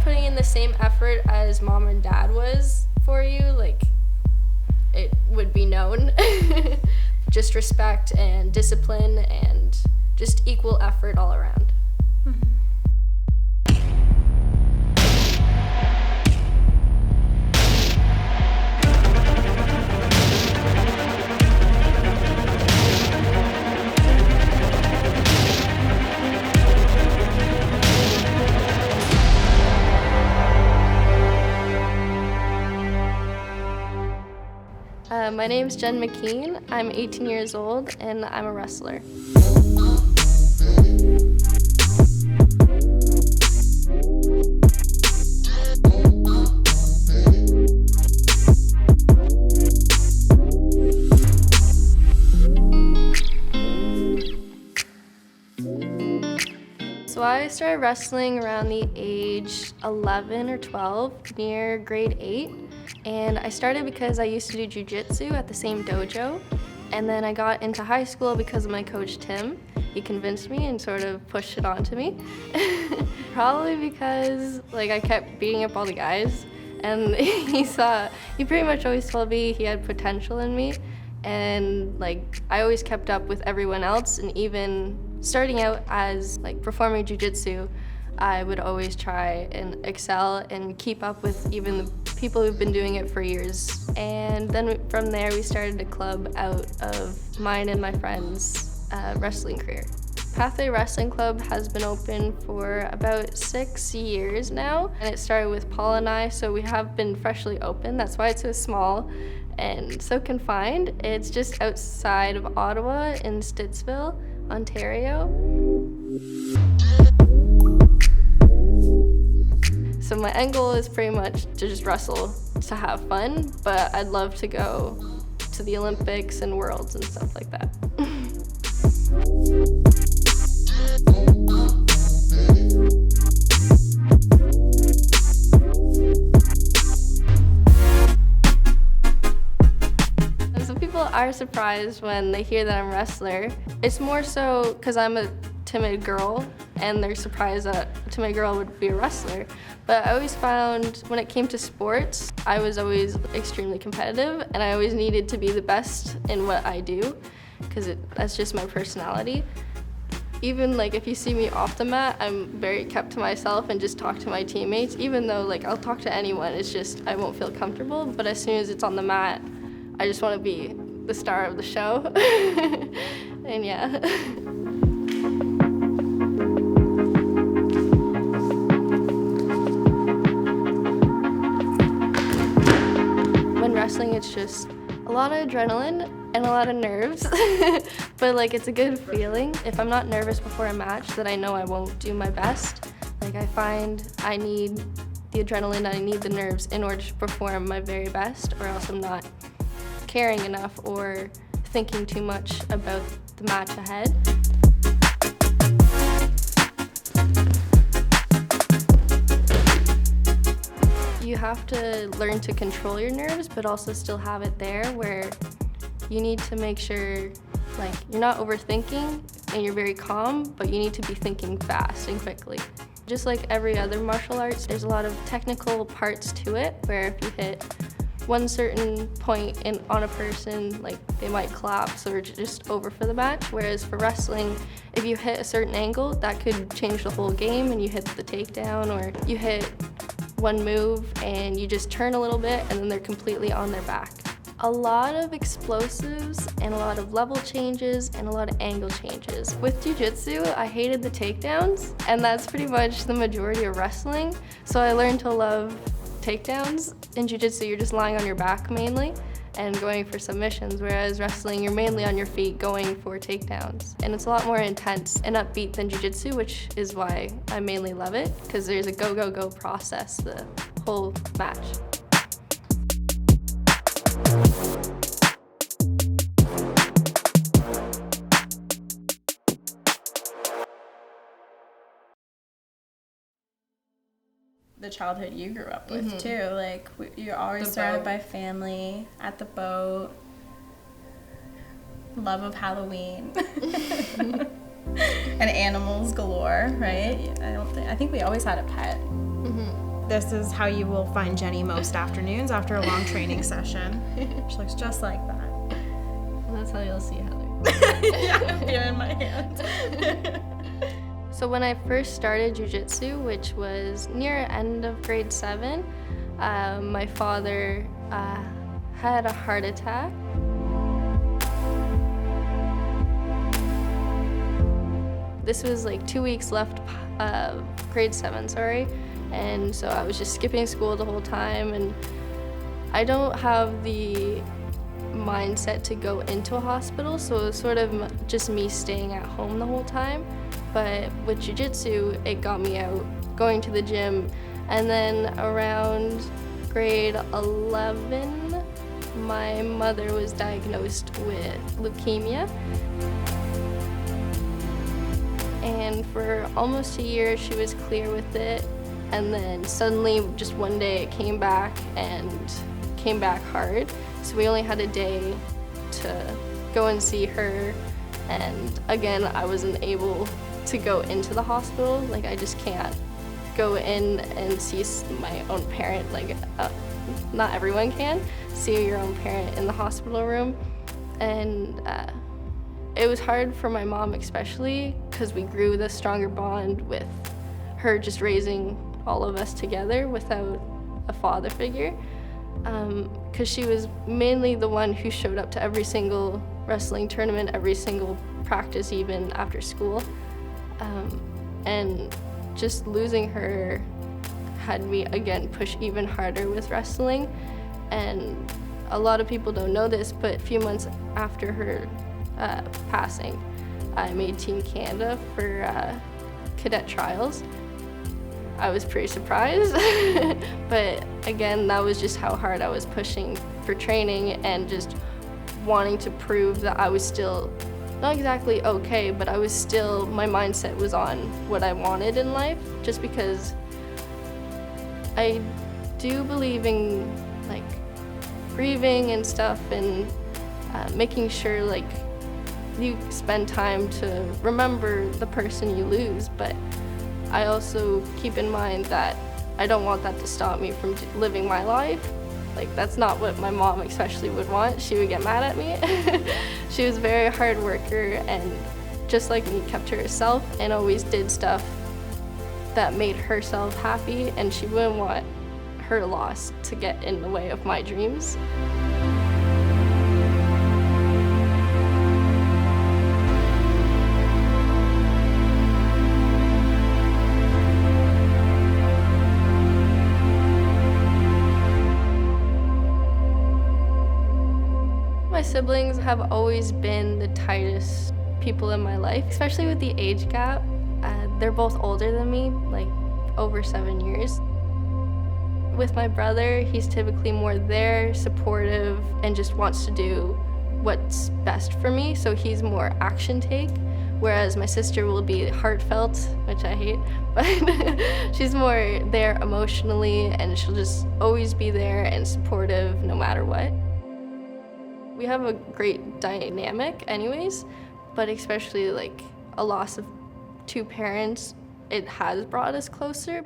putting in the same effort as mom and dad was for you, like, it would be known. Just respect and discipline and just equal effort all around. My name's Jen MacKean. I'm 18 years old and I'm a wrestler. So I started wrestling around the age 11 or 12, near grade 8. And I started because I used to do Jiu-Jitsu at the same dojo. And then I got into high school because of my coach, Tim. He convinced me and sort of pushed it onto me. Probably because I kept beating up all the guys. And he pretty much always told me he had potential in me. And I always kept up with everyone else, and even starting out as performing Jiu-Jitsu, I would always try and excel and keep up with even the people who've been doing it for years. And then from there, we started a club out of mine and my friends' wrestling career. Pathway Wrestling Club has been open for about 6 years now, and it started with Paul and I, so we have been freshly open. That's why it's so small and so confined. It's just outside of Ottawa in Stittsville, Ontario. So my end goal is pretty much to just wrestle to have fun, but I'd love to go to the Olympics and Worlds and stuff like that. Some people are surprised when they hear that I'm a wrestler. It's more so because I'm a timid girl, and they're surprised that a timid girl would be a wrestler. But I always found when it came to sports, I was always extremely competitive, and I always needed to be the best in what I do, because that's just my personality. Even if you see me off the mat, I'm very kept to myself and just talk to my teammates, even though I'll talk to anyone, it's just I won't feel comfortable. But as soon as it's on the mat, I just want to be the star of the show. And yeah. Wrestling, it's just a lot of adrenaline and a lot of nerves, but it's a good feeling. If I'm not nervous before a match, that I know I won't do my best. I find I need the adrenaline, I need the nerves in order to perform my very best, or else I'm not caring enough or thinking too much about the match ahead. You have to learn to control your nerves, but also still have it there, where you need to make sure you're not overthinking and you're very calm, but you need to be thinking fast and quickly. Just like every other martial arts, there's a lot of technical parts to it, where if you hit one certain point on a person, they might collapse or just over for the match. Whereas for wrestling, if you hit a certain angle, that could change the whole game, and you hit the takedown, or you hit one move and you just turn a little bit and then they're completely on their back. A lot of explosives and a lot of level changes and a lot of angle changes. With Jiu-Jitsu, I hated the takedowns, and that's pretty much the majority of wrestling. So I learned to love takedowns. In Jiu-Jitsu, you're just lying on your back mainly and going for submissions, whereas wrestling, you're mainly on your feet going for takedowns. And it's a lot more intense and upbeat than Jiu-Jitsu, which is why I mainly love it, because there's a go, go, go process the whole match. The childhood you grew up with too, you're always surrounded by family, at the boat, love of Halloween, and animals galore, right? I think we always had a pet. this is how you will find Jenny most afternoons after a long training session. She looks just like that. Well, that's how you'll see Heather. Yeah, beer in my hand. So when I first started Jiu-Jitsu, which was near end of grade 7, my father had a heart attack. This was like 2 weeks left of grade 7, and so I was just skipping school the whole time, and I don't have the mindset to go into a hospital, so it was sort of just me staying at home the whole time. But with Jiu-Jitsu, it got me out, going to the gym, and then around grade 11, my mother was diagnosed with leukemia. And for almost a year, she was clear with it, and then suddenly, just one day, it came back, and came back hard. So we only had a day to go and see her, and again, I wasn't able to go into the hospital. Like, I just can't go in and see my own parent. Like, not everyone can see your own parent in the hospital room. And it was hard for my mom especially, because we grew this stronger bond with her just raising all of us together without a father figure. Because she was mainly the one who showed up to every single wrestling tournament, every single practice, even after school. And just losing her had me, again, push even harder with wrestling. And a lot of people don't know this, but a few months after her passing, I made Team Canada for cadet trials. I was pretty surprised, but again, that was just how hard I was pushing for training and just wanting to prove that I was still, not exactly okay, but I was still, my mindset was on what I wanted in life, just because I do believe in like grieving and stuff, and making sure like you spend time to remember the person you lose, but I also keep in mind that I don't want that to stop me from living my life. Like, that's not what my mom especially would want. She would get mad at me. She was a very hard worker, and just like me, kept to herself and always did stuff that made herself happy, and she wouldn't want her loss to get in the way of my dreams. My siblings have always been the tightest people in my life, especially with the age gap. They're both older than me, like over 7 years. With my brother, he's typically more there, supportive, and just wants to do what's best for me, so he's more action take, whereas my sister will be heartfelt, which I hate, but she's more there emotionally, and she'll just always be there and supportive no matter what. We have a great dynamic anyways, but especially like a loss of 2 parents, it has brought us closer.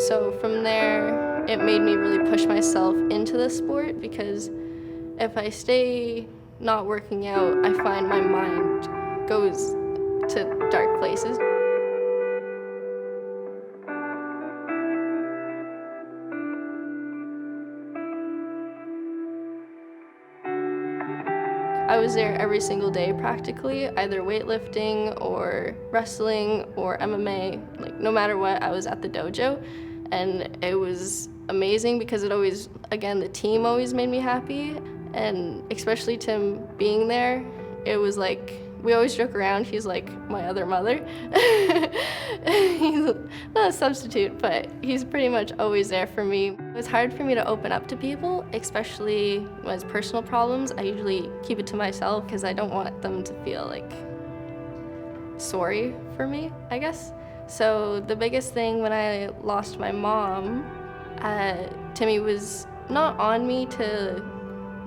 So from there, it made me really push myself into the sport, because if I stay not working out, I find my mind goes to dark places. I was there every single day practically, either weightlifting or wrestling or MMA. Like, no matter what, I was at the dojo, and it was amazing because it always, again, the team always made me happy, and especially Tim being there, it was like, we always joke around, he's like my other mother. He's not a substitute, but he's pretty much always there for me. It was hard for me to open up to people, especially when it's personal problems. I usually keep it to myself because I don't want them to feel like sorry for me, I guess. So the biggest thing when I lost my mom, Timmy was not on me to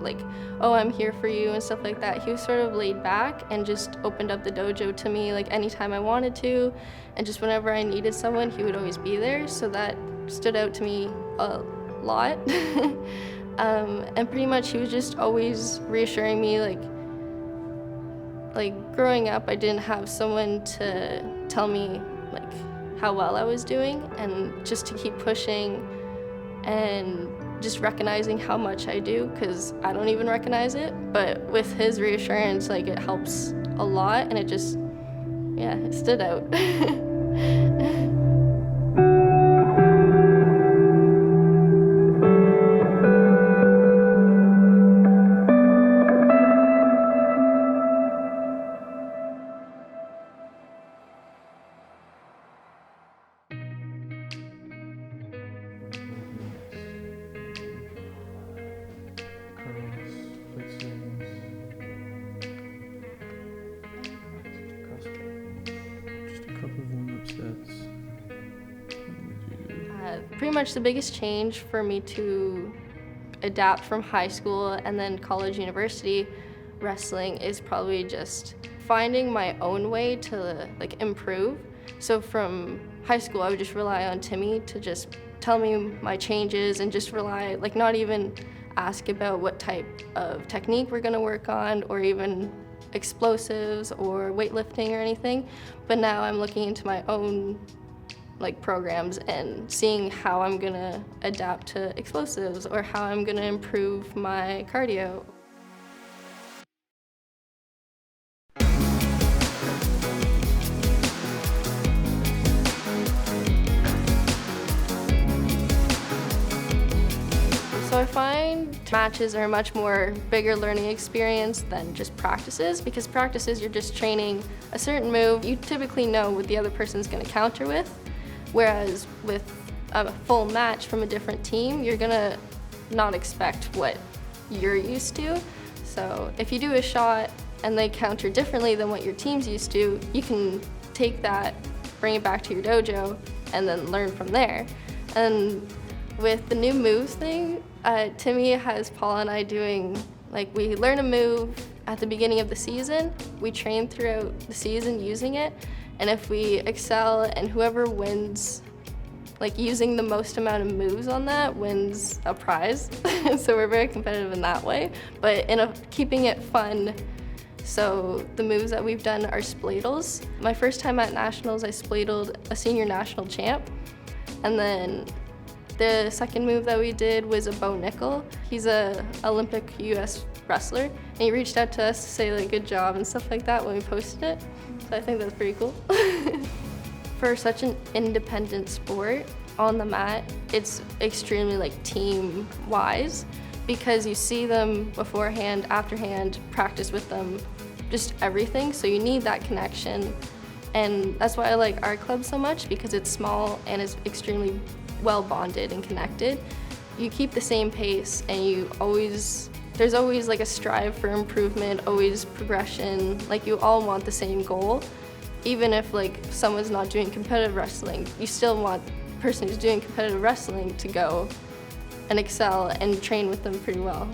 like, oh, I'm here for you and stuff like that. He was sort of laid back and just opened up the dojo to me like anytime I wanted to, and just whenever I needed someone, he would always be there. So that stood out to me a lot. And pretty much he was just always reassuring me, like growing up, I didn't have someone to tell me like how well I was doing, and just to keep pushing and just recognizing how much I do, because I don't even recognize it. But with his reassurance, like, it helps a lot, and it just, yeah, it stood out. Pretty much the biggest change for me to adapt from high school and then college, university wrestling is probably just finding my own way to like improve. So from high school, I would just rely on Timmy to just tell me my changes and just rely, like, not even ask about what type of technique we're gonna work on or even explosives or weightlifting or anything. But now I'm looking into my own like programs and seeing how I'm gonna adapt to explosives or how I'm gonna improve my cardio. So I find matches are a much more bigger learning experience than just practices, because practices you're just training a certain move you typically know what the other person's gonna counter with. Whereas with a full match from a different team, you're gonna not expect what you're used to. So if you do a shot and they counter differently than what your team's used to, you can take that, bring it back to your dojo, and then learn from there. And with the new moves thing, Timmy has Paul and I doing, like, we learn a move at the beginning of the season, we train throughout the season using it, and if we excel and whoever wins, like using the most amount of moves on that, wins a prize. So we're very competitive in that way, but keeping it fun. So the moves that we've done are spladles. My first time at nationals, I spladled a senior national champ. And then the second move that we did was a bow nickel. He's a Olympic US wrestler, and he reached out to us to say like good job and stuff like that when we posted it. So I think that's pretty cool. For such an independent sport on the mat, it's extremely like team wise, because you see them beforehand, afterhand, practice with them, just everything. So you need that connection. And that's why I like our club so much, because it's small and it's extremely well bonded and connected. You keep the same pace, and there's always like a strive for improvement, always progression. Like, you all want the same goal. Even if like someone's not doing competitive wrestling, you still want the person who's doing competitive wrestling to go and excel and train with them pretty well.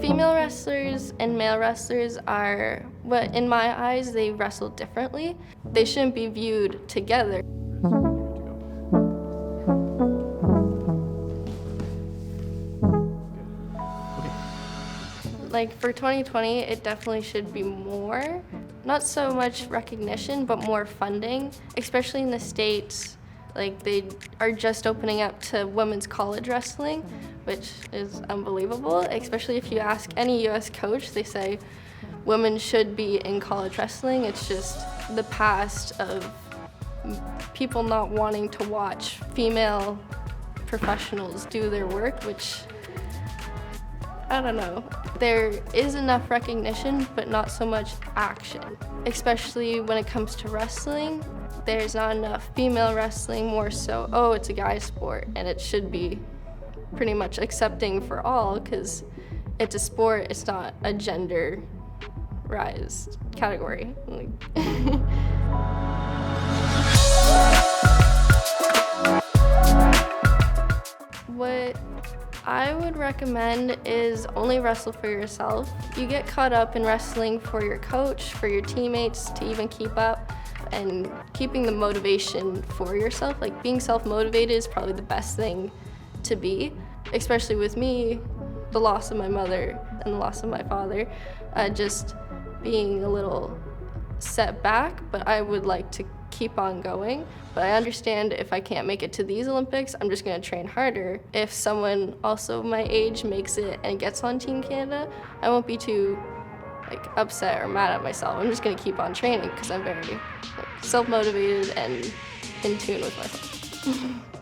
Female wrestlers and male wrestlers are, what in my eyes, they wrestle differently. They shouldn't be viewed together. Like for 2020, it definitely should be more, not so much recognition, but more funding, especially in the States. Like, they are just opening up to women's college wrestling, which is unbelievable, especially if you ask any US coach, they say women should be in college wrestling. It's just the past of people not wanting to watch female professionals do their work, which, I don't know. There is enough recognition, but not so much action, especially when it comes to wrestling. There's not enough female wrestling, more so, oh, it's a guy's sport, and it should be pretty much accepting for all, because it's a sport, it's not a genderized category. What I would recommend is only wrestle for yourself. You get caught up in wrestling for your coach, for your teammates, to even keep up, and keeping the motivation for yourself. Like, being self-motivated is probably the best thing to be, especially with me, the loss of my mother and the loss of my father, just being a little set back, but I would like to keep on going. But I understand if I can't make it to these Olympics, I'm just gonna train harder. If someone also my age makes it and gets on Team Canada, I won't be too upset or mad at myself. I'm just gonna keep on training because I'm very self-motivated and in tune with myself.